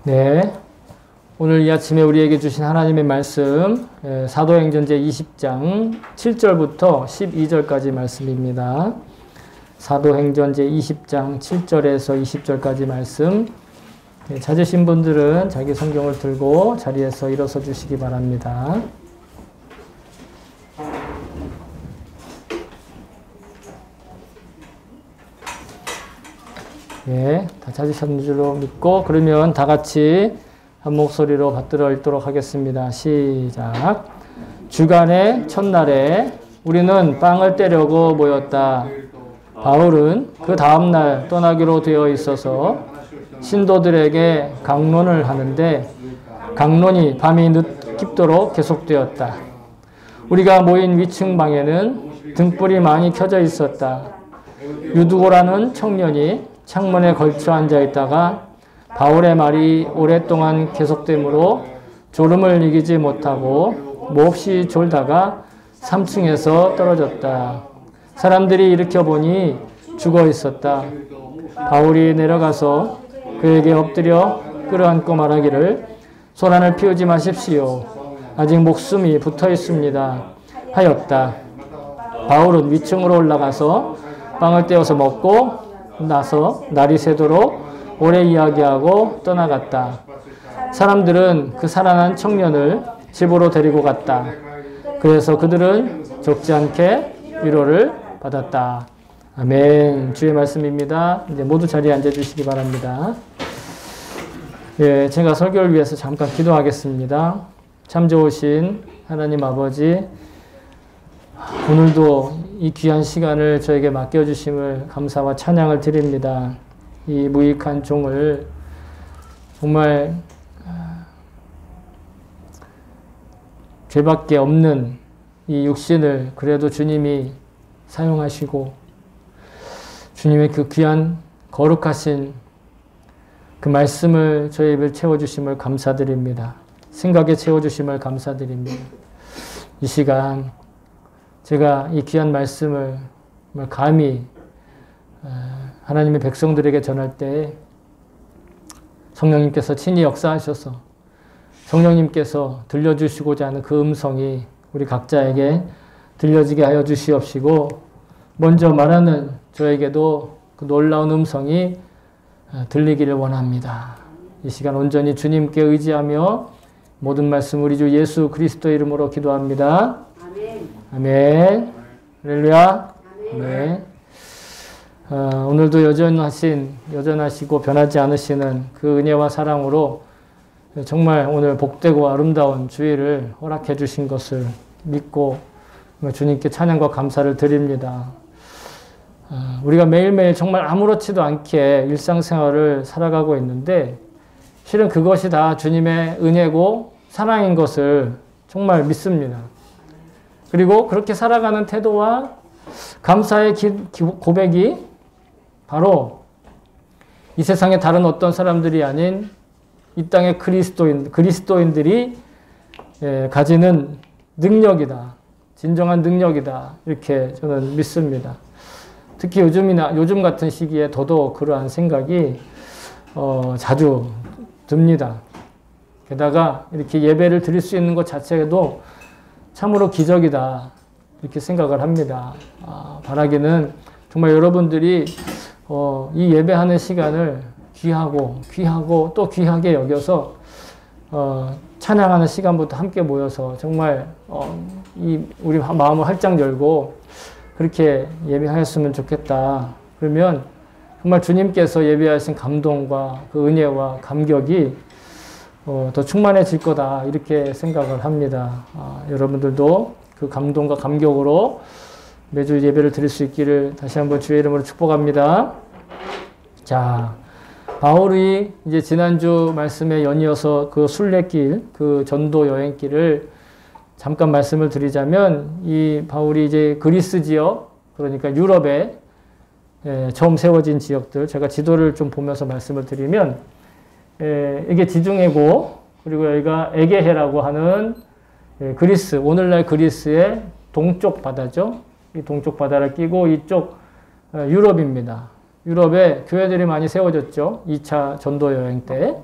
네, 오늘 이 아침에 우리에게 주신 하나님의 말씀 사도행전 제20장 7절부터 12절까지 말씀입니다. 사도행전 제20장 7절에서 20절까지 말씀, 찾으신 분들은 자기 성경을 들고 자리에서 일어서 주시기 바랍니다. 예, 다 찾으셨는 줄로 믿고, 그러면 다 같이 한 목소리로 받들어 읽도록 하겠습니다. 시작. 주간의 첫날에 우리는 빵을 떼려고 모였다. 바울은 그 다음날 떠나기로 되어 있어서 신도들에게 강론을 하는데 강론이 밤이 늦깊도록 계속되었다. 우리가 모인 위층 방에는 등불이 많이 켜져 있었다. 유두고라는 청년이 창문에 걸쳐 앉아 있다가 바울의 말이 오랫동안 계속되므로 졸음을 이기지 못하고 몹시 졸다가 3층에서 떨어졌다. 사람들이 일으켜보니 죽어 있었다. 바울이 내려가서 그에게 엎드려 끌어안고 말하기를 소란을 피우지 마십시오. 아직 목숨이 붙어 있습니다. 하였다. 바울은 위층으로 올라가서 빵을 떼어서 먹고 나서 날이 새도록 오래 이야기하고 떠나갔다. 사람들은 그 살아난 청년을 집으로 데리고 갔다. 그래서 그들은 적지 않게 위로를 받았다. 아멘. 주의 말씀입니다. 이제 모두 자리에 앉아 주시기 바랍니다. 예, 제가 설교를 위해서 잠깐 기도하겠습니다. 참 좋으신 하나님 아버지, 오늘도 이 귀한 시간을 저에게 맡겨주심을 감사와 찬양을 드립니다. 이 무익한 종을 정말 죄밖에 없는 이 육신을 그래도 주님이 사용하시고 주님의 그 귀한 거룩하신 그 말씀을 저의 입을 채워주심을 감사드립니다. 생각에 채워주심을 감사드립니다. 이 시간 제가 이 귀한 말씀을 감히 하나님의 백성들에게 전할 때 성령님께서 친히 역사하셔서 성령님께서 들려주시고자 하는 그 음성이 우리 각자에게 들려지게 하여 주시옵시고 먼저 말하는 저에게도 그 놀라운 음성이 들리기를 원합니다. 이 시간 온전히 주님께 의지하며 모든 말씀 우리 주 예수 그리스도의 이름으로 기도합니다. 아멘. 할렐루야. 아멘. 오늘도 여전하시고 변하지 않으시는 그 은혜와 사랑으로 정말 오늘 복되고 아름다운 주일을 허락해 주신 것을 믿고 주님께 찬양과 감사를 드립니다. 우리가 매일매일 정말 아무렇지도 않게 일상생활을 살아가고 있는데 실은 그것이 다 주님의 은혜고 사랑인 것을 정말 믿습니다. 그리고 그렇게 살아가는 태도와 감사의 고백이 바로 이 세상의 다른 어떤 사람들이 아닌 이 땅의 그리스도인들이 가지는 능력이다. 진정한 능력이다. 이렇게 저는 믿습니다. 특히 요즘 같은 시기에 더더욱 그러한 생각이 자주 듭니다. 게다가 이렇게 예배를 드릴 수 있는 것 자체도 참으로 기적이다. 이렇게 생각을 합니다. 바라기는 정말 여러분들이 이 예배하는 시간을 귀하고 또 귀하게 여겨서 찬양하는 시간부터 함께 모여서 정말 우리 마음을 활짝 열고 그렇게 예배하였으면 좋겠다. 그러면 정말 주님께서 예배하신 감동과 그 은혜와 감격이 더 충만해질 거다. 이렇게 생각을 합니다. 여러분들도 그 감동과 감격으로 매주 예배를 드릴 수 있기를 다시 한번 주의 이름으로 축복합니다. 자, 바울이 이제 지난주 말씀에 연이어서 그 순례길, 그 전도 여행길을 잠깐 말씀을 드리자면 이 바울이 이제 그리스 지역, 그러니까 유럽에 처음 세워진 지역들, 제가 지도를 좀 보면서 말씀을 드리면 이게 지중해고 그리고 여기가 에게해라고 하는 그리스, 오늘날 그리스의 동쪽 바다죠. 이 동쪽 바다를 끼고 이쪽 유럽입니다. 유럽에 교회들이 많이 세워졌죠. 2차 전도 여행 때.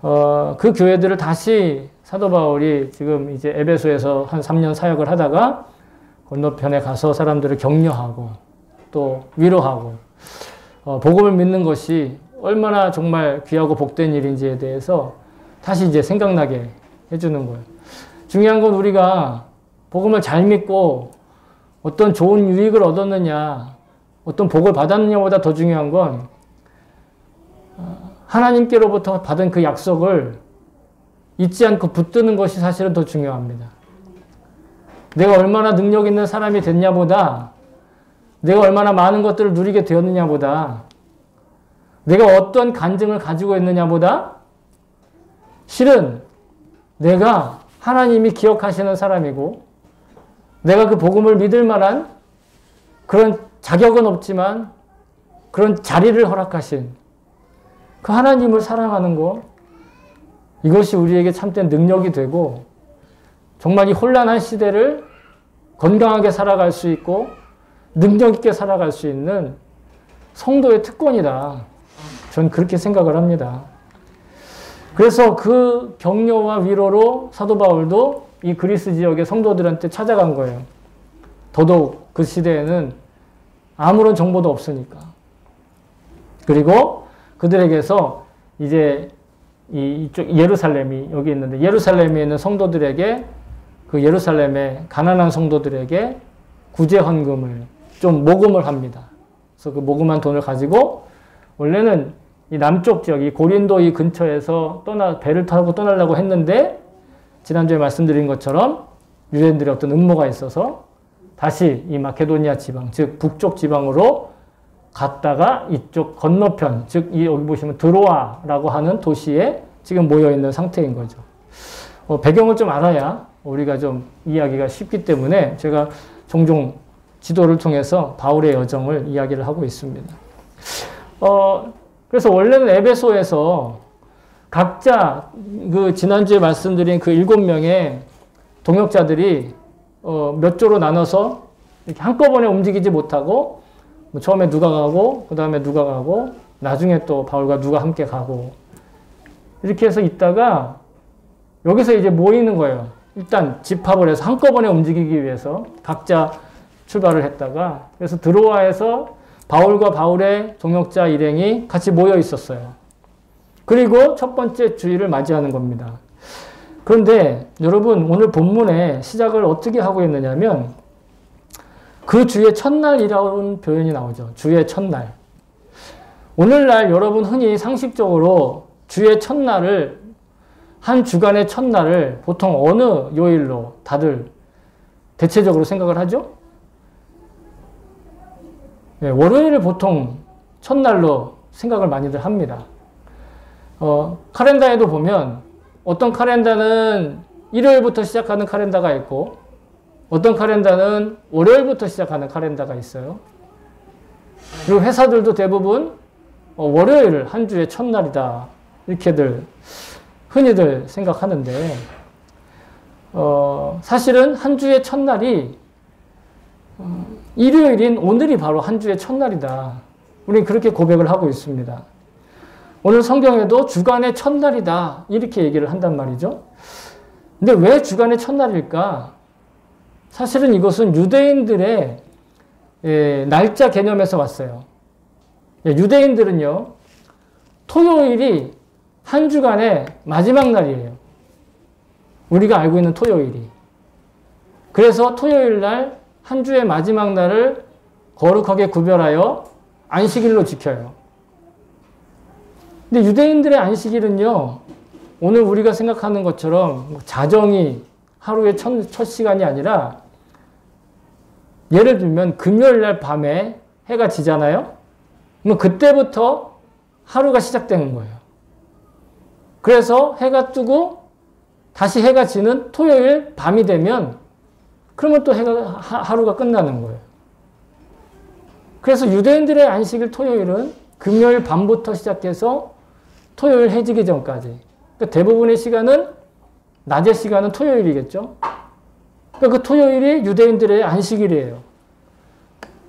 그 교회들을 다시 사도 바울이 지금 이제 에베소에서 한 3년 사역을 하다가 건너편에 가서 사람들을 격려하고 또 위로하고 복음을 믿는 것이 얼마나 정말 귀하고 복된 일인지에 대해서 다시 이제 생각나게 해주는 거예요. 중요한 건 우리가 복음을 잘 믿고 어떤 좋은 유익을 얻었느냐, 어떤 복을 받았느냐보다 더 중요한 건 하나님께로부터 받은 그 약속을 잊지 않고 붙드는 것이 사실은 더 중요합니다. 내가 얼마나 능력 있는 사람이 됐냐보다, 내가 얼마나 많은 것들을 누리게 되었느냐보다, 내가 어떤 간증을 가지고 있느냐보다 실은 내가 하나님이 기억하시는 사람이고 내가 그 복음을 믿을 만한 그런 자격은 없지만 그런 자리를 허락하신 그 하나님을 사랑하는 것, 이것이 우리에게 참된 능력이 되고 정말 이 혼란한 시대를 건강하게 살아갈 수 있고 능력 있게 살아갈 수 있는 성도의 특권이다. 전 그렇게 생각을 합니다. 그래서 그 격려와 위로로 사도 바울도 이 그리스 지역의 성도들한테 찾아간 거예요. 더더욱 그 시대에는 아무런 정보도 없으니까. 그리고 그들에게서 이제 이쪽 예루살렘이 여기 있는데 예루살렘에 있는 성도들에게 그 예루살렘의 가난한 성도들에게 구제 헌금을 좀 모금을 합니다. 그래서 그 모금한 돈을 가지고 원래는 이 남쪽 지역, 이 고린도 이 근처에서 배를 타고 떠나려고 했는데 지난주에 말씀드린 것처럼 유대인들의 어떤 음모가 있어서 다시 이 마케도니아 지방, 즉 북쪽 지방으로 갔다가 이쪽 건너편, 즉 여기 보시면 드로아라고 하는 도시에 지금 모여있는 상태인 거죠. 배경을 좀 알아야 우리가 좀 이해하기가 쉽기 때문에 제가 종종 지도를 통해서 바울의 여정을 이야기를 하고 있습니다. 그래서 원래는 에베소에서 각자 그 지난주에 말씀드린 그 7명의 동역자들이 몇 조로 나눠서 이렇게 한꺼번에 움직이지 못하고 처음에 누가 가고 그 다음에 누가 가고 나중에 또 바울과 누가 함께 가고 이렇게 해서 있다가 여기서 이제 모이는 거예요. 일단 집합을 해서 한꺼번에 움직이기 위해서 각자 출발을 했다가 그래서 드로아에서 바울과 바울의 동역자 일행이 같이 모여 있었어요. 그리고 첫 번째 주일을 맞이하는 겁니다. 그런데 여러분 오늘 본문의 시작을 어떻게 하고 있느냐면 그 주의 첫날이라는 표현이 나오죠. 주의 첫날. 오늘날 여러분 흔히 상식적으로 주의 첫날을 한 주간의 첫날을 보통 어느 요일로 다들 대체적으로 생각을 하죠? 네, 월요일을 보통 첫날로 생각을 많이들 합니다. 카렌다에도 보면 어떤 카렌다는 일요일부터 시작하는 카렌다가 있고 어떤 카렌다는 월요일부터 시작하는 카렌다가 있어요. 그리고 회사들도 대부분 월요일을 한 주의 첫날이다 이렇게들 흔히들 생각하는데 사실은 한 주의 첫날이 일요일인 오늘이 바로 한 주의 첫날이다. 우리는 그렇게 고백을 하고 있습니다. 오늘 성경에도 주간의 첫날이다 이렇게 얘기를 한단 말이죠. 근데 왜 주간의 첫날일까? 사실은 이것은 유대인들의 날짜 개념에서 왔어요. 유대인들은요, 토요일이 한 주간의 마지막 날이에요. 우리가 알고 있는 토요일이. 그래서 토요일 날 한 주의 마지막 날을 거룩하게 구별하여 안식일로 지켜요. 근데 유대인들의 안식일은요, 오늘 우리가 생각하는 것처럼 자정이 하루의 첫 시간이 아니라 예를 들면 금요일 날 밤에 해가 지잖아요? 그럼 그때부터 하루가 시작되는 거예요. 그래서 해가 뜨고 다시 해가 지는 토요일 밤이 되면 그러면 또 하루가 끝나는 거예요. 그래서 유대인들의 안식일 토요일은 금요일 밤부터 시작해서 토요일 해지기 전까지. 그러니까 대부분의 시간은 낮의 시간은 토요일이겠죠. 그러니까 그 토요일이 유대인들의 안식일이에요.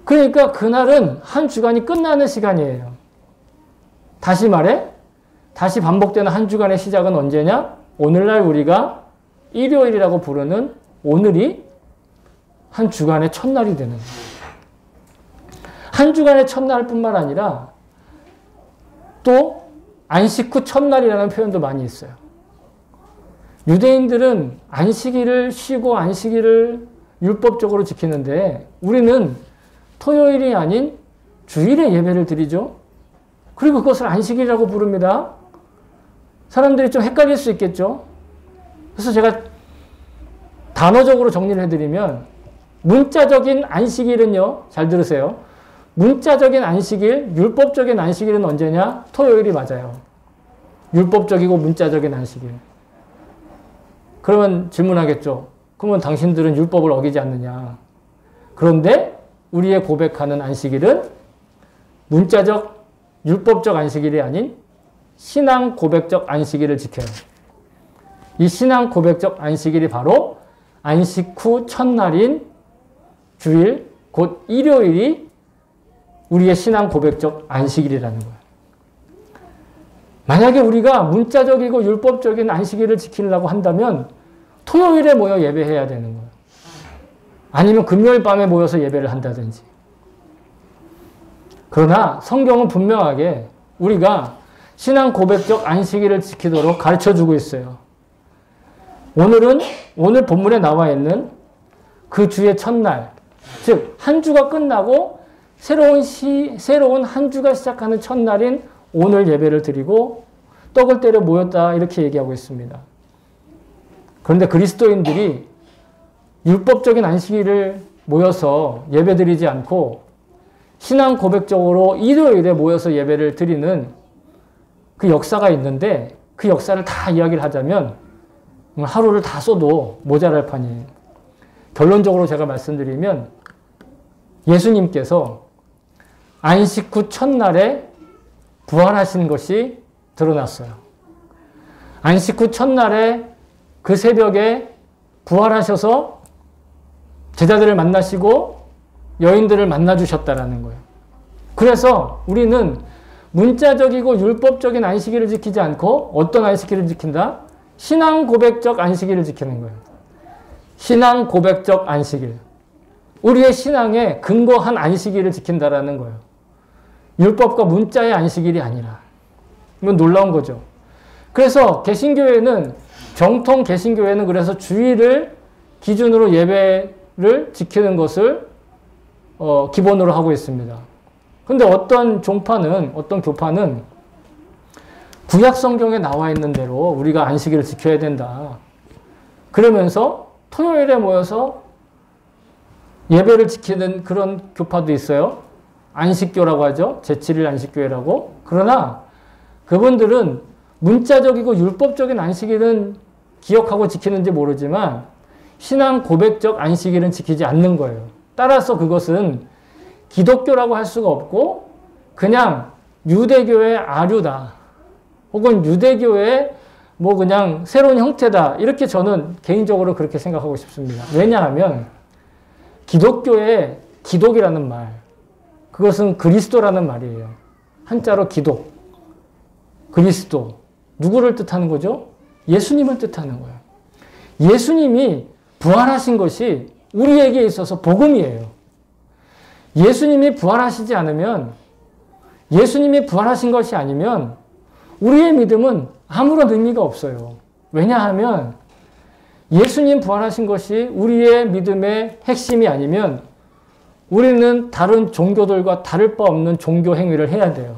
그러니까 그날은 한 주간이 끝나는 시간이에요. 다시 말해 다시 반복되는 한 주간의 시작은 언제냐? 오늘날 우리가 일요일이라고 부르는 오늘이 한 주간의 첫날이 되는 거예요. 한 주간의 첫날뿐만 아니라 또 안식 후 첫날이라는 표현도 많이 있어요. 유대인들은 안식일을 쉬고 안식일을 율법적으로 지키는데 우리는 토요일이 아닌 주일에 예배를 드리죠. 그리고 그것을 안식일이라고 부릅니다. 사람들이 좀 헷갈릴 수 있겠죠. 그래서 제가 단어적으로 정리를 해드리면 문자적인 안식일은요. 잘 들으세요. 문자적인 안식일, 율법적인 안식일은 언제냐? 토요일이 맞아요. 율법적이고 문자적인 안식일. 그러면 질문하겠죠. 그러면 당신들은 율법을 어기지 않느냐. 그런데 우리의 고백하는 안식일은 문자적, 율법적 안식일이 아닌 신앙 고백적 안식일을 지켜요. 이 신앙 고백적 안식일이 바로 안식 후 첫날인 주일, 곧 일요일이 우리의 신앙 고백적 안식일이라는 거예요. 만약에 우리가 문자적이고 율법적인 안식일을 지키려고 한다면 토요일에 모여 예배해야 되는 거예요. 아니면 금요일 밤에 모여서 예배를 한다든지. 그러나 성경은 분명하게 우리가 신앙 고백적 안식일을 지키도록 가르쳐주고 있어요. 오늘 본문에 나와 있는 그 주의 첫날, 즉 한 주가 끝나고 새로운 한 주가 시작하는 첫날인 오늘 예배를 드리고 떡을 때려 모였다 이렇게 얘기하고 있습니다. 그런데 그리스도인들이 율법적인 안식일을 모여서 예배 드리지 않고 신앙 고백적으로 일요일에 모여서 예배를 드리는 그 역사가 있는데 그 역사를 다 이야기를 하자면 하루를 다 써도 모자랄 판이에요. 결론적으로 제가 말씀드리면 예수님께서 안식 후 첫날에 부활하신 것이 드러났어요. 안식 후 첫날에 그 새벽에 부활하셔서 제자들을 만나시고 여인들을 만나주셨다라는 거예요. 그래서 우리는 문자적이고 율법적인 안식일을 지키지 않고 어떤 안식일을 지킨다? 신앙 고백적 안식일을 지키는 거예요. 신앙 고백적 안식일. 우리의 신앙에 근거한 안식일을 지킨다라는 거예요. 율법과 문자의 안식일이 아니라. 이건 놀라운 거죠. 그래서 개신교회는 정통 개신교회는 그래서 주일을 기준으로 예배를 지키는 것을 기본으로 하고 있습니다. 근데 어떤 교파는 구약 성경에 나와 있는 대로 우리가 안식일을 지켜야 된다. 그러면서 토요일에 모여서 예배를 지키는 그런 교파도 있어요. 안식교라고 하죠. 제7일 안식교회라고. 그러나 그분들은 문자적이고 율법적인 안식일은 기억하고 지키는지 모르지만 신앙 고백적 안식일은 지키지 않는 거예요. 따라서 그것은 기독교라고 할 수가 없고 그냥 유대교의 아류다. 혹은 유대교의 뭐 그냥 새로운 형태다. 이렇게 저는 개인적으로 그렇게 생각하고 싶습니다. 왜냐하면 기독교의 기독이라는 말, 그것은 그리스도라는 말이에요. 한자로 기독, 그리스도. 누구를 뜻하는 거죠? 예수님을 뜻하는 거예요. 예수님이 부활하신 것이 우리에게 있어서 복음이에요. 예수님이 부활하시지 않으면, 예수님이 부활하신 것이 아니면 우리의 믿음은 아무런 의미가 없어요. 왜냐하면 예수님 부활하신 것이 우리의 믿음의 핵심이 아니면 우리는 다른 종교들과 다를 바 없는 종교 행위를 해야 돼요.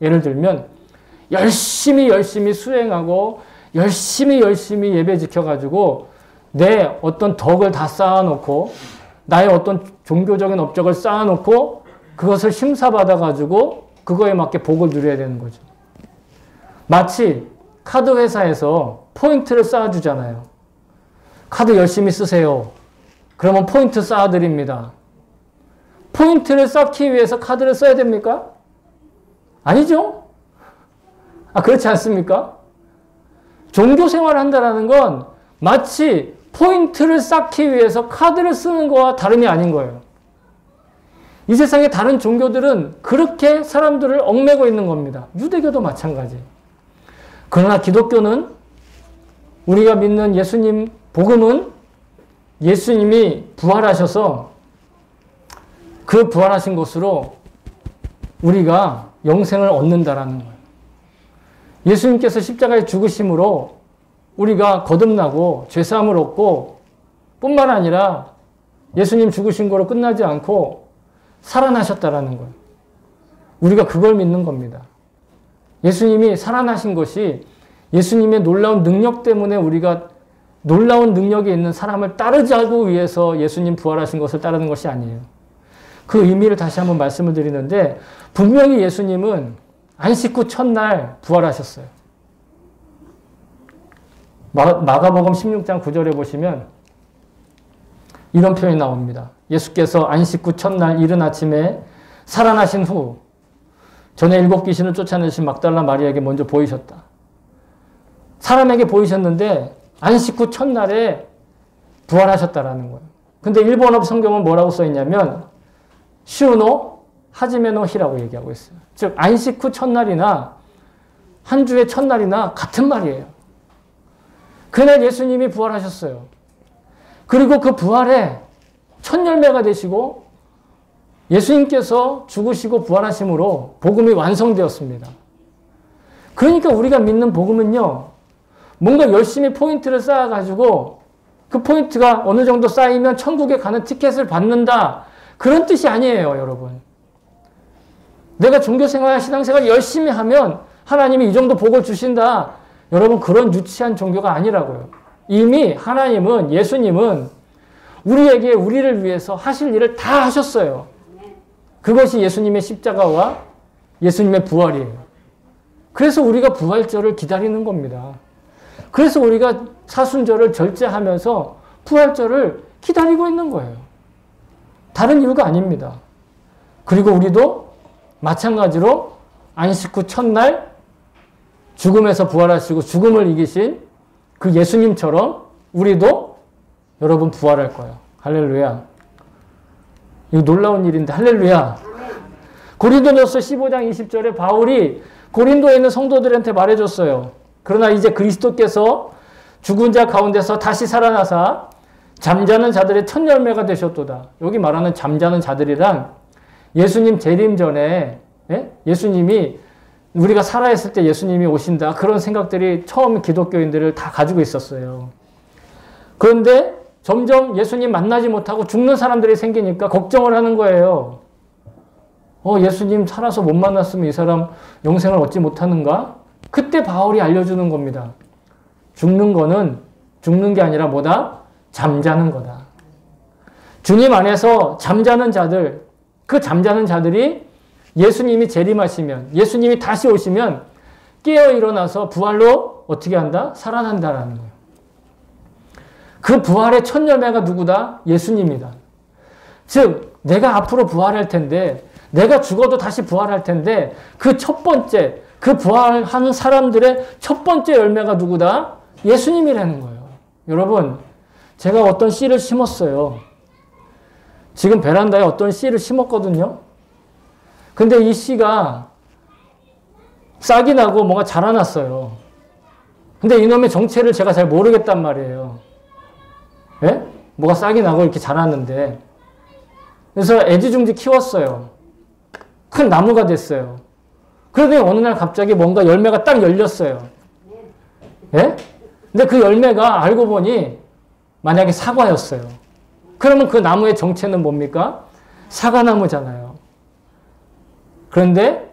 예를 들면 열심히 수행하고 열심히 예배 지켜가지고 내 어떤 덕을 다 쌓아놓고 나의 어떤 종교적인 업적을 쌓아놓고 그것을 심사받아가지고 그거에 맞게 복을 누려야 되는 거죠. 마치 카드 회사에서 포인트를 쌓아주잖아요. 카드 열심히 쓰세요. 그러면 포인트 쌓아드립니다. 포인트를 쌓기 위해서 카드를 써야 됩니까? 아니죠? 그렇지 않습니까? 종교 생활을 한다는 건 마치 포인트를 쌓기 위해서 카드를 쓰는 거와 다름이 아닌 거예요. 이 세상의 다른 종교들은 그렇게 사람들을 얽매고 있는 겁니다. 유대교도 마찬가지. 그러나 기독교는 우리가 믿는 예수님 복음은 예수님이 부활하셔서 그 부활하신 것으로 우리가 영생을 얻는다라는 거예요. 예수님께서 십자가에 죽으심으로 우리가 거듭나고 죄사함을 얻고 뿐만 아니라 예수님 죽으신 거로 끝나지 않고 살아나셨다라는 거예요. 우리가 그걸 믿는 겁니다. 예수님이 살아나신 것이 예수님의 놀라운 능력 때문에 우리가 놀라운 능력이 있는 사람을 따르자고 위해서 예수님 부활하신 것을 따르는 것이 아니에요. 그 의미를 다시 한번 말씀을 드리는데 분명히 예수님은 안식 후 첫날 부활하셨어요. 마가복음 16장 9절에 보시면 이런 표현이 나옵니다. 예수께서 안식 후 첫날 이른 아침에 살아나신 후 전에 7 귀신을 쫓아내신 막달라 마리아에게 먼저 보이셨다. 사람에게 보이셨는데 안식 후 첫날에 부활하셨다라는 거예요. 근데 일본어 성경은 뭐라고 써있냐면 슈노 하지메노 히라고 얘기하고 있어요. 즉 안식 후 첫날이나 한 주의 첫날이나 같은 말이에요. 그날 예수님이 부활하셨어요. 그리고 그 부활에 첫 열매가 되시고 예수님께서 죽으시고 부활하심으로 복음이 완성되었습니다. 그러니까 우리가 믿는 복음은요. 뭔가 열심히 포인트를 쌓아가지고 그 포인트가 어느 정도 쌓이면 천국에 가는 티켓을 받는다. 그런 뜻이 아니에요, 여러분. 내가 종교생활, 신앙생활 열심히 하면 하나님이 이 정도 복을 주신다. 여러분, 그런 유치한 종교가 아니라고요. 이미 하나님은, 예수님은 우리에게, 우리를 위해서 하실 일을 다 하셨어요. 그것이 예수님의 십자가와 예수님의 부활이에요. 그래서 우리가 부활절을 기다리는 겁니다. 그래서 우리가 사순절을 절제하면서 부활절을 기다리고 있는 거예요. 다른 이유가 아닙니다. 그리고 우리도 마찬가지로 안식 후 첫날 죽음에서 부활하시고 죽음을 이기신 그 예수님처럼 우리도 여러분 부활할 거예요. 할렐루야. 이거 놀라운 일인데 할렐루야. 고린도전서 15장 20절에 바울이 고린도에 있는 성도들한테 말해줬어요. 그러나 이제 그리스도께서 죽은 자 가운데서 다시 살아나사 잠자는 자들의 첫 열매가 되셨도다. 여기 말하는 잠자는 자들이란 예수님 재림 전에 예수님이 우리가 살아있을 때 예수님이 오신다. 그런 생각들이 처음 기독교인들을 다 가지고 있었어요. 그런데 점점 예수님 만나지 못하고 죽는 사람들이 생기니까 걱정을 하는 거예요. 예수님 살아서 못 만났으면 이 사람 영생을 얻지 못하는가? 그때 바울이 알려주는 겁니다. 죽는 거는 죽는 게 아니라 뭐다? 잠자는 거다. 주님 안에서 잠자는 자들, 그 잠자는 자들이 예수님이 재림하시면, 예수님이 다시 오시면 깨어 일어나서 부활로 어떻게 한다? 살아난다라는 거예요. 그 부활의 첫 열매가 누구다? 예수님이다. 즉, 내가 앞으로 부활할 텐데, 내가 죽어도 다시 부활할 텐데, 그 첫 번째, 그 부활하는 사람들의 첫 번째 열매가 누구다? 예수님이라는 거예요. 여러분, 제가 어떤 씨를 심었어요. 지금 베란다에 어떤 씨를 심었거든요. 근데 이 씨가 싹이 나고 뭔가 자라났어요. 근데 이놈의 정체를 제가 잘 모르겠단 말이에요. 예? 뭐가 싹이 나고 이렇게 자랐는데. 그래서 애지중지 키웠어요. 큰 나무가 됐어요. 그러더니 어느 날 갑자기 뭔가 열매가 딱 열렸어요. 예? 근데 그 열매가 알고 보니 만약에 사과였어요. 그러면 그 나무의 정체는 뭡니까? 사과나무잖아요. 그런데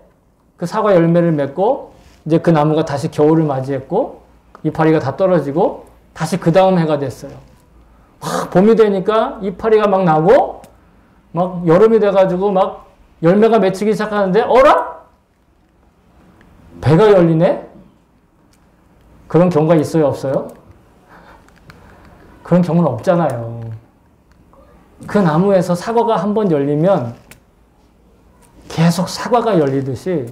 그 사과 열매를 맺고 이제 그 나무가 다시 겨울을 맞이했고 이파리가 다 떨어지고 다시 그 다음 해가 됐어요. 봄이 되니까 이파리가 막 나고 막 여름이 돼가지고 막 열매가 맺히기 시작하는데 어라? 배가 열리네? 그런 경우가 있어요? 없어요? 그런 경우는 없잖아요. 그 나무에서 사과가 한번 열리면 계속 사과가 열리듯이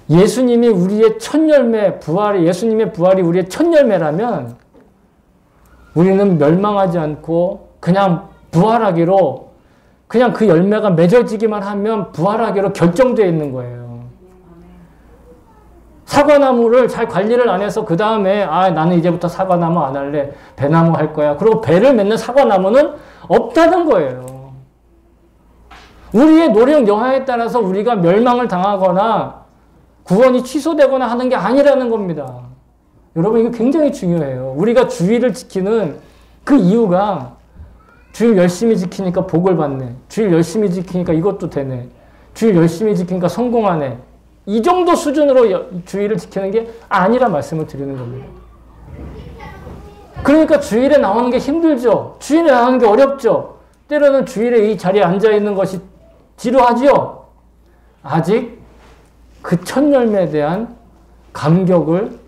예수님이 우리의 첫 열매, 예수님의 부활이 우리의 첫 열매라면 우리는 멸망하지 않고 그냥 부활하기로, 그냥 그 열매가 맺어지기만 하면 부활하기로 결정되어 있는 거예요. 사과나무를 잘 관리를 안 해서 그 다음에 나는 이제부터 사과나무 안 할래. 배나무 할 거야. 그리고 배를 맺는 사과나무는 없다는 거예요. 우리의 노력 여하에 따라서 우리가 멸망을 당하거나 구원이 취소되거나 하는 게 아니라는 겁니다. 여러분 이거 굉장히 중요해요. 우리가 주의를 지키는 그 이유가 주일 열심히 지키니까 복을 받네. 주일 열심히 지키니까 이것도 되네. 주일 열심히 지키니까 성공하네. 이 정도 수준으로 주일을 지키는 게 아니라 말씀을 드리는 겁니다. 그러니까 주일에 나오는 게 힘들죠. 주일에 나오는 게 어렵죠. 때로는 주일에 이 자리에 앉아있는 것이 지루하지요. 아직 그 첫 열매에 대한 감격을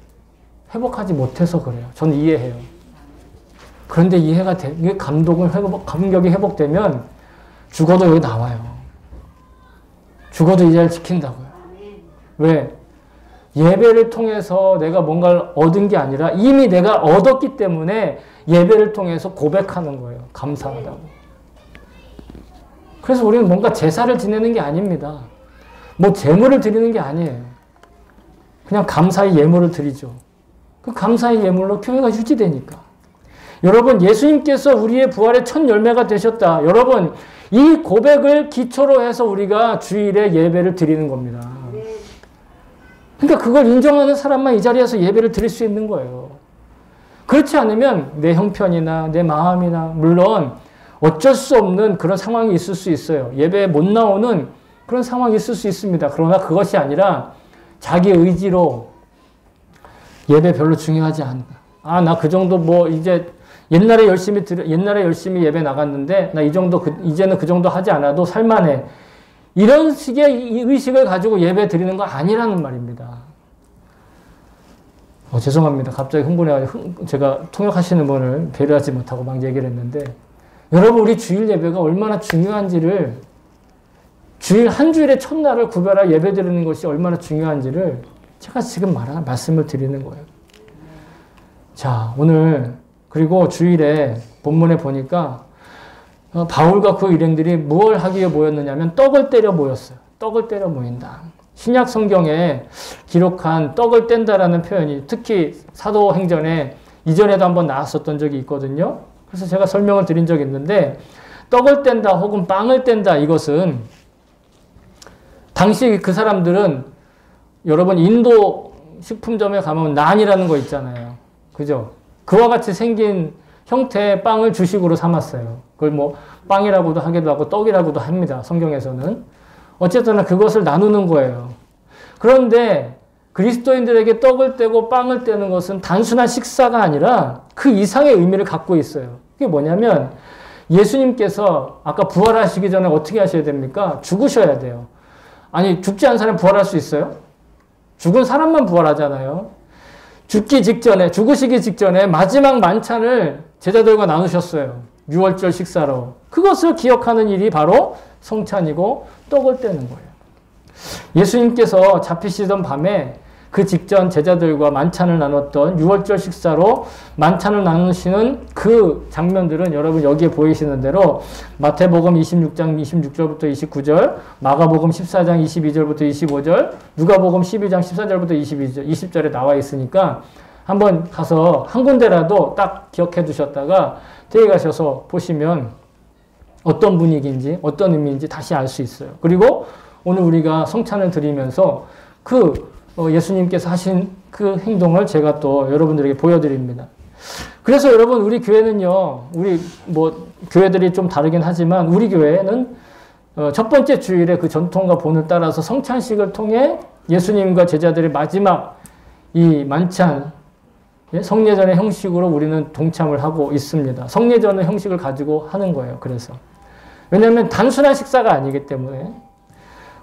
회복하지 못해서 그래요. 저는 이해해요. 그런데 감격이 회복되면 죽어도 여기 나와요. 죽어도 이 자리를 지킨다고요. 왜? 예배를 통해서 내가 뭔가를 얻은 게 아니라 이미 내가 얻었기 때문에 예배를 통해서 고백하는 거예요. 감사하다고. 그래서 우리는 뭔가 제사를 지내는 게 아닙니다. 뭐 제물을 드리는 게 아니에요. 그냥 감사의 예물을 드리죠. 그 감사의 예물로 교회가 유지되니까. 여러분 예수님께서 우리의 부활의 첫 열매가 되셨다. 여러분 이 고백을 기초로 해서 우리가 주일에 예배를 드리는 겁니다. 그러니까 그걸 인정하는 사람만 이 자리에서 예배를 드릴 수 있는 거예요. 그렇지 않으면 내 형편이나 내 마음이나 물론 어쩔 수 없는 그런 상황이 있을 수 있어요. 예배에 못 나오는 그런 상황이 있을 수 있습니다. 그러나 그것이 아니라 자기 의지로 예배 별로 중요하지 않다. 나 그 정도 뭐 이제 옛날에 열심히 예배 나갔는데 나 이 정도 이제는 그 정도 하지 않아도 살만해. 이런 식의 의식을 가지고 예배 드리는 거 아니라는 말입니다. 죄송합니다. 갑자기 흥분해가지고 제가 통역하시는 분을 배려하지 못하고 막 얘기를 했는데 여러분 우리 주일 예배가 얼마나 중요한지를 주일 한 주일의 첫날을 구별하여 예배 드리는 것이 얼마나 중요한지를 제가 지금 말씀을 드리는 거예요. 자 오늘 그리고 주일에 본문에 보니까 바울과 그 일행들이 무엇을 하기 위해 모였느냐면 떡을 때려 모였어요. 떡을 때려 모인다. 신약 성경에 기록한 떡을 뗀다라는 표현이 특히 사도행전에 이전에도 한번 나왔었던 적이 있거든요. 그래서 제가 설명을 드린 적이 있는데 떡을 뗀다 혹은 빵을 뗀다 이것은 당시 그 사람들은 여러분 인도 식품점에 가면 난이라는 거 있잖아요. 그죠? 그와 같이 생긴 형태의 빵을 주식으로 삼았어요. 그걸 뭐 빵이라고도 하기도 하고 떡이라고도 합니다. 성경에서는. 어쨌든 그것을 나누는 거예요. 그런데 그리스도인들에게 떡을 떼고 빵을 떼는 것은 단순한 식사가 아니라 그 이상의 의미를 갖고 있어요. 그게 뭐냐면 예수님께서 아까 부활하시기 전에 어떻게 하셔야 됩니까? 죽으셔야 돼요. 아니 죽지 않은 사람이 부활할 수 있어요? 죽은 사람만 부활하잖아요. 죽으시기 직전에 마지막 만찬을 제자들과 나누셨어요. 유월절 식사로. 그것을 기억하는 일이 바로 성찬이고 떡을 떼는 거예요. 예수님께서 잡히시던 밤에 그 직전 제자들과 만찬을 나눴던 유월절 식사로 만찬을 나누시는 그 장면들은 여러분 여기에 보이시는 대로 마태복음 26장 26절부터 29절, 마가복음 14장 22절부터 25절, 누가복음 12장 14절부터 20절에 나와 있으니까 한번 가서 한 군데라도 딱 기억해 두셨다가 뒤에 가셔서 보시면 어떤 분위기인지 어떤 의미인지 다시 알 수 있어요. 그리고 오늘 우리가 성찬을 드리면서 예수님께서 하신 그 행동을 제가 또 여러분들에게 보여드립니다. 그래서 여러분 우리 교회는요, 우리 뭐 교회들이 좀 다르긴 하지만 우리 교회는 첫 번째 주일에 그 전통과 본을 따라서 성찬식을 통해 예수님과 제자들의 마지막 이 만찬 성례전의 형식으로 우리는 동참을 하고 있습니다. 성례전의 형식을 가지고 하는 거예요. 그래서 왜냐하면 단순한 식사가 아니기 때문에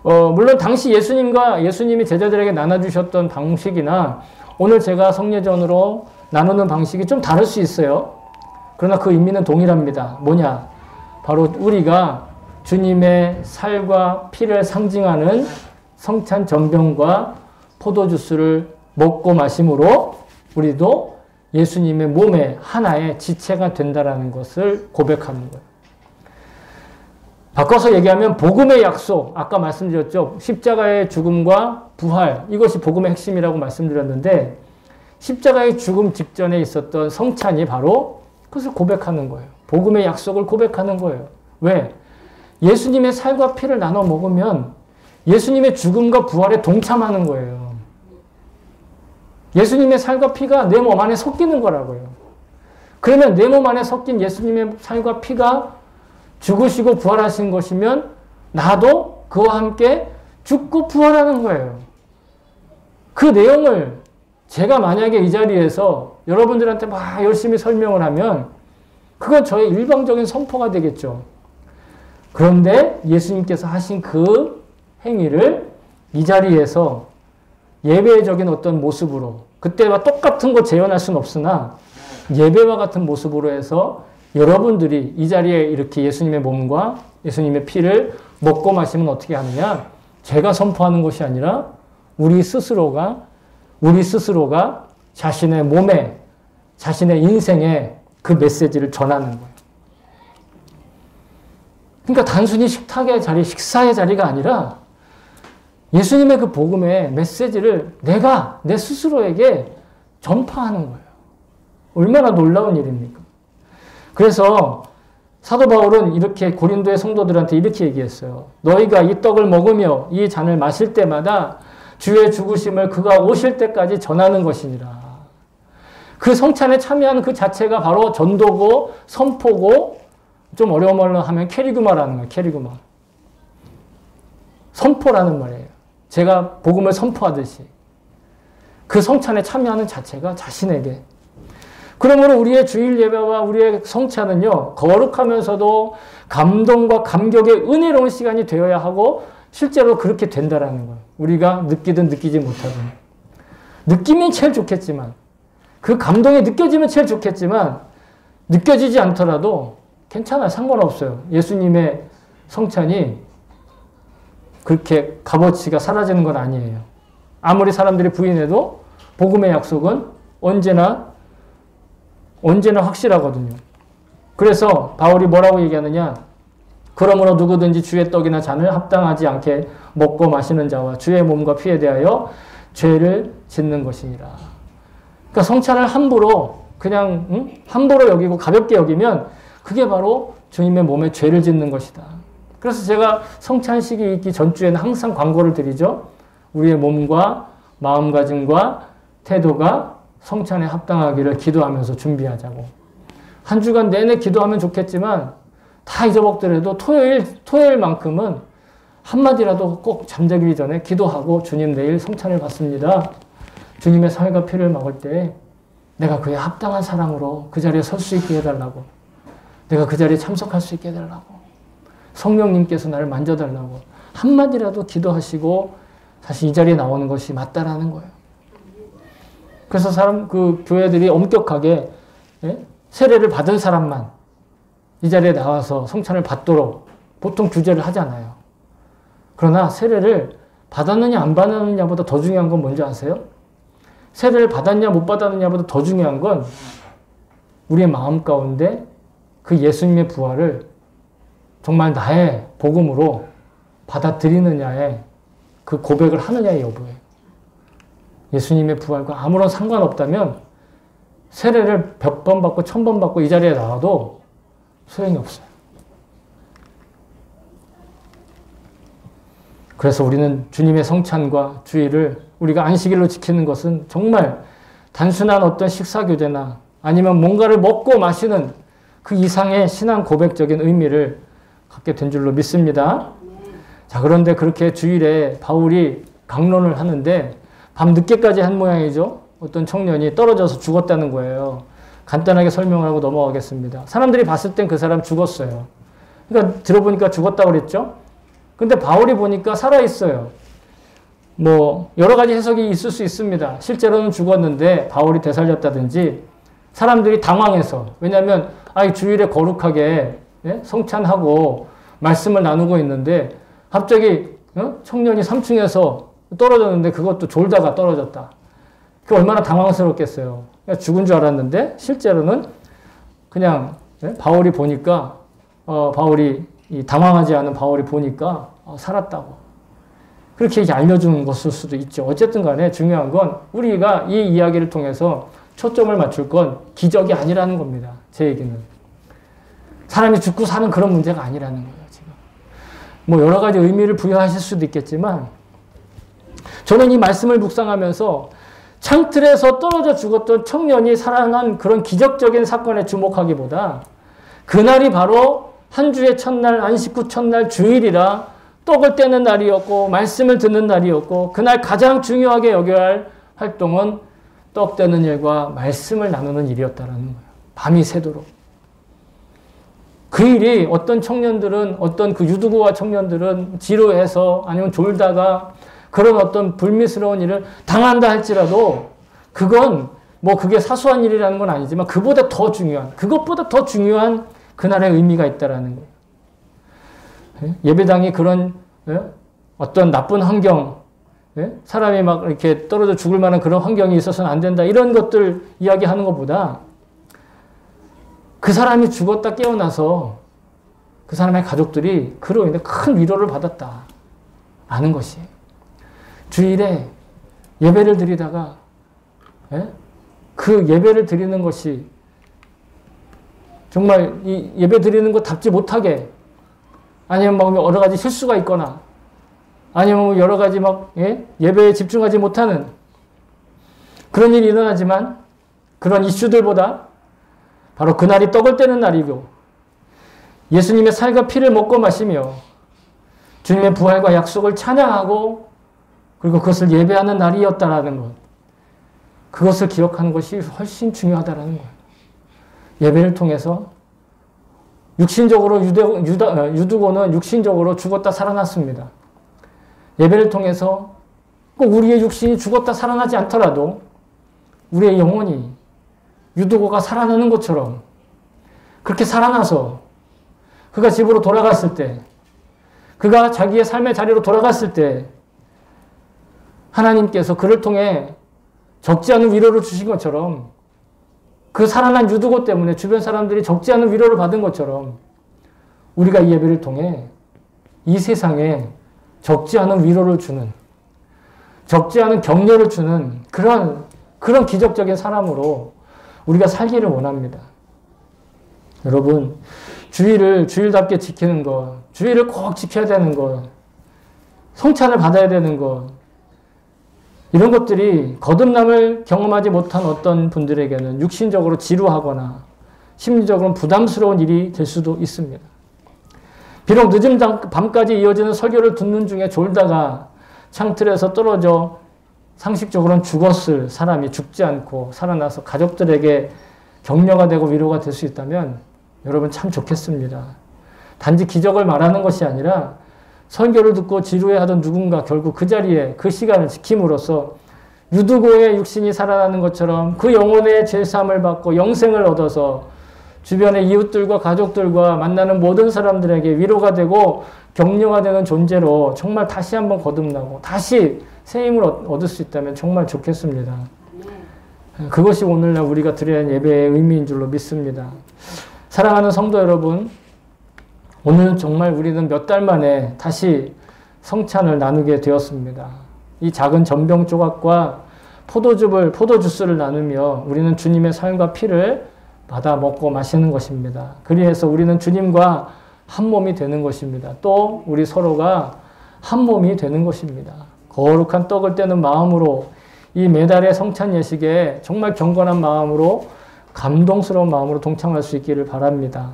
물론 당시 예수님이 제자들에게 나눠주셨던 방식이나 오늘 제가 성례전으로 나누는 방식이 좀 다를 수 있어요. 그러나 그 의미는 동일합니다. 뭐냐? 바로 우리가 주님의 살과 피를 상징하는 성찬 전병과 포도주스를 먹고 마심으로 우리도 예수님의 몸의 하나의 지체가 된다는 것을 고백하는 거예요. 바꿔서 얘기하면 복음의 약속, 아까 말씀드렸죠. 십자가의 죽음과 부활, 이것이 복음의 핵심이라고 말씀드렸는데 십자가의 죽음 직전에 있었던 성찬이 바로 그것을 고백하는 거예요. 복음의 약속을 고백하는 거예요. 왜? 예수님의 살과 피를 나눠 먹으면 예수님의 죽음과 부활에 동참하는 거예요. 예수님의 살과 피가 내 몸 안에 섞이는 거라고요. 그러면 내 몸 안에 섞인 예수님의 살과 피가 죽으시고 부활하신 것이면 나도 그와 함께 죽고 부활하는 거예요. 그 내용을 제가 만약에 이 자리에서 여러분들한테 막 열심히 설명을 하면 그건 저의 일방적인 선포가 되겠죠. 그런데 예수님께서 하신 그 행위를 이 자리에서 예배적인 어떤 모습으로, 그때와 똑같은 거 재현할 수는 없으나 예배와 같은 모습으로 해서 여러분들이 이 자리에 이렇게 예수님의 몸과 예수님의 피를 먹고 마시면 어떻게 하느냐? 제가 선포하는 것이 아니라 우리 스스로가 자신의 몸에, 자신의 인생에 그 메시지를 전하는 거예요. 그러니까 단순히 식탁의 자리, 식사의 자리가 아니라 예수님의 그 복음의 메시지를 내가 내 스스로에게 전파하는 거예요. 얼마나 놀라운 일입니까? 그래서 사도 바울은 이렇게 고린도의 성도들한테 이렇게 얘기했어요. 너희가 이 떡을 먹으며 이 잔을 마실 때마다 주의 죽으심을 그가 오실 때까지 전하는 것이니라. 그 성찬에 참여하는 그 자체가 바로 전도고 선포고, 좀 어려운 말로 하면 캐리그마라는 거예요. 캐리그마. 선포라는 말이에요. 제가 복음을 선포하듯이. 그 성찬에 참여하는 자체가 자신에게. 그러므로 우리의 주일 예배와 우리의 성찬은요, 거룩하면서도 감동과 감격의 은혜로운 시간이 되어야 하고 실제로 그렇게 된다라는 거예요. 우리가 느끼든 느끼지 못하든. 느끼면 제일 좋겠지만, 그 감동이 느껴지면 제일 좋겠지만 느껴지지 않더라도 괜찮아요. 상관없어요. 예수님의 성찬이 그렇게 값어치가 사라지는 건 아니에요. 아무리 사람들이 부인해도 복음의 약속은 언제나 확실하거든요. 그래서 바울이 뭐라고 얘기하느냐? 그러므로 누구든지 주의 떡이나 잔을 합당하지 않게 먹고 마시는 자와 주의 몸과 피에 대하여 죄를 짓는 것이니라. 그러니까 성찬을 함부로 함부로 여기고 가볍게 여기면 그게 바로 주님의 몸에 죄를 짓는 것이다. 그래서 제가 성찬식이 있기 전주에는 항상 광고를 드리죠. 우리의 몸과 마음가짐과 태도가 성찬에 합당하기를 기도하면서 준비하자고. 한 주간 내내 기도하면 좋겠지만 다 잊어먹더라도 토요일만큼은 한마디라도 꼭 잠자기 전에 기도하고 주님 내일 성찬을 받습니다. 주님의 살과 피를 먹을 때 내가 그에 합당한 사람으로 그 자리에 설 수 있게 해달라고. 내가 그 자리에 참석할 수 있게 해달라고. 성령님께서 나를 만져달라고. 한마디라도 기도하시고 사실 이 자리에 나오는 것이 맞다라는 거예요. 그래서 교회들이 엄격하게 세례를 받은 사람만 이 자리에 나와서 성찬을 받도록 보통 규제를 하잖아요. 그러나 세례를 받았느냐 안 받았느냐보다 더 중요한 건 뭔지 아세요? 세례를 받았냐 못 받았느냐보다 더 중요한 건 우리의 마음 가운데 그 예수님의 부활을 정말 나의 복음으로 받아들이느냐에 그 고백을 하느냐의 여부예요. 예수님의 부활과 아무런 상관없다면 세례를 100번 받고 1000번 받고 이 자리에 나와도 소용이 없어요. 그래서 우리는 주님의 성찬과 주일을 우리가 안식일로 지키는 것은 정말 단순한 어떤 식사교제나 아니면 뭔가를 먹고 마시는 그 이상의 신앙 고백적인 의미를 갖게 된 줄로 믿습니다. 자, 그런데 그렇게 주일에 바울이 강론을 하는데 밤 늦게까지 한 모양이죠. 어떤 청년이 떨어져서 죽었다는 거예요. 간단하게 설명을 하고 넘어가겠습니다. 사람들이 봤을 땐 그 사람 죽었어요. 그러니까 들어보니까 죽었다고 그랬죠. 근데 바울이 보니까 살아있어요. 여러 가지 해석이 있을 수 있습니다. 실제로는 죽었는데 바울이 되살렸다든지 사람들이 당황해서, 왜냐하면 주일에 거룩하게 성찬하고 말씀을 나누고 있는데 갑자기 청년이 3층에서 떨어졌는데 그것도 졸다가 떨어졌다. 그 얼마나 당황스럽겠어요. 죽은 줄 알았는데 실제로는 그냥 바울이 보니까 바울이 당황하지 않은 바울이 보니까 살았다고. 그렇게 알려주는 것일 수도 있죠. 어쨌든 간에 중요한 건 우리가 이 이야기를 통해서 초점을 맞출 건 기적이 아니라는 겁니다. 제 얘기는. 사람이 죽고 사는 그런 문제가 아니라는 거예요. 지금. 뭐 여러 가지 의미를 부여하실 수도 있겠지만 저는 이 말씀을 묵상하면서 창틀에서 떨어져 죽었던 청년이 살아난 그런 기적적인 사건에 주목하기보다 그날이 바로 한 주의 첫날, 안식 후 첫날 주일이라 떡을 떼는 날이었고 말씀을 듣는 날이었고 그날 가장 중요하게 여겨야 할 활동은 떡 떼는 일과 말씀을 나누는 일이었다라는 거예요. 밤이 새도록. 그 일이 어떤 청년들은 어떤 그 유두고와 청년들은 지루해서 아니면 졸다가 그런 어떤 불미스러운 일을 당한다 할지라도 그건 뭐 그게 사소한 일이라는 건 아니지만 그보다 더 중요한 그것보다 더 중요한 그날의 의미가 있다라는 거예요. 예배당이 그런 어떤 나쁜 환경 사람이 막 이렇게 떨어져 죽을 만한 그런 환경이 있어서는 안 된다 이런 것들 이야기하는 것보다 그 사람이 죽었다 깨어나서 그 사람의 가족들이 그로 인해 큰 위로를 받았다 아는 것이 주일에 예배를 드리다가 그 예배를 드리는 것이 정말 이 예배 드리는 것 답지 못하게 아니면 막 여러 가지 실수가 있거나 아니면 여러 가지 막 예배에 집중하지 못하는 그런 일이 일어나지만 그런 이슈들보다 바로 그날이 떡을 떼는 날이고 예수님의 살과 피를 먹고 마시며 주님의 부활과 약속을 찬양하고 그리고 그것을 예배하는 날이었다라는 것. 그것을 기억하는 것이 훨씬 중요하다라는 거예요. 예배를 통해서 육신적으로 유두고는 육신적으로 죽었다 살아났습니다. 예배를 통해서 꼭 우리의 육신이 죽었다 살아나지 않더라도 우리의 영혼이 유두고가 살아나는 것처럼 그렇게 살아나서 그가 집으로 돌아갔을 때 그가 자기의 삶의 자리로 돌아갔을 때 하나님께서 그를 통해 적지 않은 위로를 주신 것처럼 그 살아난 유두고 때문에 주변 사람들이 적지 않은 위로를 받은 것처럼 우리가 이 예배를 통해 이 세상에 적지 않은 위로를 주는 적지 않은 격려를 주는 그런 기적적인 사람으로 우리가 살기를 원합니다. 여러분 주일을 주일답게 지키는 것 주일을 꼭 지켜야 되는 것 성찬을 받아야 되는 것 이런 것들이 거듭남을 경험하지 못한 어떤 분들에게는 육신적으로 지루하거나 심리적으로 부담스러운 일이 될 수도 있습니다. 비록 늦은 밤까지 이어지는 설교를 듣는 중에 졸다가 창틀에서 떨어져 상식적으로는 죽었을 사람이 죽지 않고 살아나서 가족들에게 격려가 되고 위로가 될 수 있다면 여러분 참 좋겠습니다. 단지 기적을 말하는 것이 아니라 설교를 듣고 지루해하던 누군가 결국 그 자리에 그 시간을 지킴으로써 유두고의 육신이 살아나는 것처럼 그 영혼의 죄사함을 받고 영생을 얻어서 주변의 이웃들과 가족들과 만나는 모든 사람들에게 위로가 되고 격려가 되는 존재로 정말 다시 한번 거듭나고 다시 새 힘을 얻을 수 있다면 정말 좋겠습니다. 그것이 오늘날 우리가 드려야 하는 예배의 의미인 줄로 믿습니다. 사랑하는 성도 여러분, 오늘 정말 우리는 몇 달 만에 다시 성찬을 나누게 되었습니다. 이 작은 전병 조각과 포도주스를 나누며 우리는 주님의 살과 피를 받아 먹고 마시는 것입니다. 그리해서 우리는 주님과 한 몸이 되는 것입니다. 또 우리 서로가 한 몸이 되는 것입니다. 거룩한 떡을 떼는 마음으로 이 매달의 성찬 예식에 정말 경건한 마음으로 감동스러운 마음으로 동참할 수 있기를 바랍니다.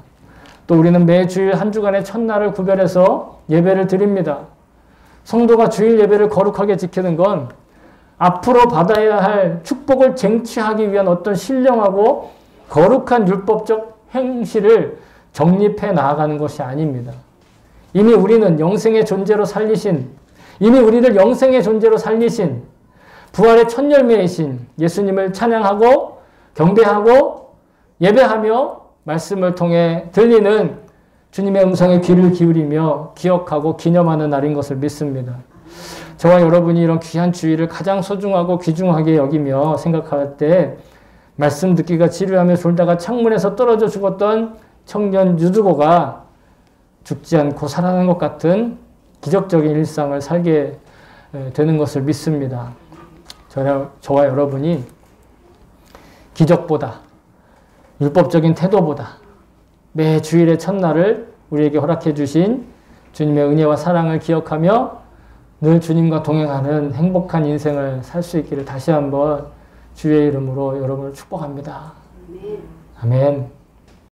또 우리는 매 주일 한 주간의 첫날을 구별해서 예배를 드립니다. 성도가 주일 예배를 거룩하게 지키는 건 앞으로 받아야 할 축복을 쟁취하기 위한 어떤 신령하고 거룩한 율법적 행실을 정립해 나아가는 것이 아닙니다. 이미 우리는 영생의 존재로 살리신 부활의 첫 열매이신 예수님을 찬양하고 경배하고 예배하며 말씀을 통해 들리는 주님의 음성에 귀를 기울이며 기억하고 기념하는 날인 것을 믿습니다. 저와 여러분이 이런 귀한 주일을 가장 소중하고 귀중하게 여기며 생각할 때 말씀 듣기가 지루하며 졸다가 창문에서 떨어져 죽었던 청년 유두고가 죽지 않고 살아나는 것 같은 기적적인 일상을 살게 되는 것을 믿습니다. 저와 여러분이 기적보다 율법적인 태도보다 매 주일의 첫날을 우리에게 허락해 주신 주님의 은혜와 사랑을 기억하며 늘 주님과 동행하는 행복한 인생을 살 수 있기를 다시 한번 주의 이름으로 여러분을 축복합니다. 아멘.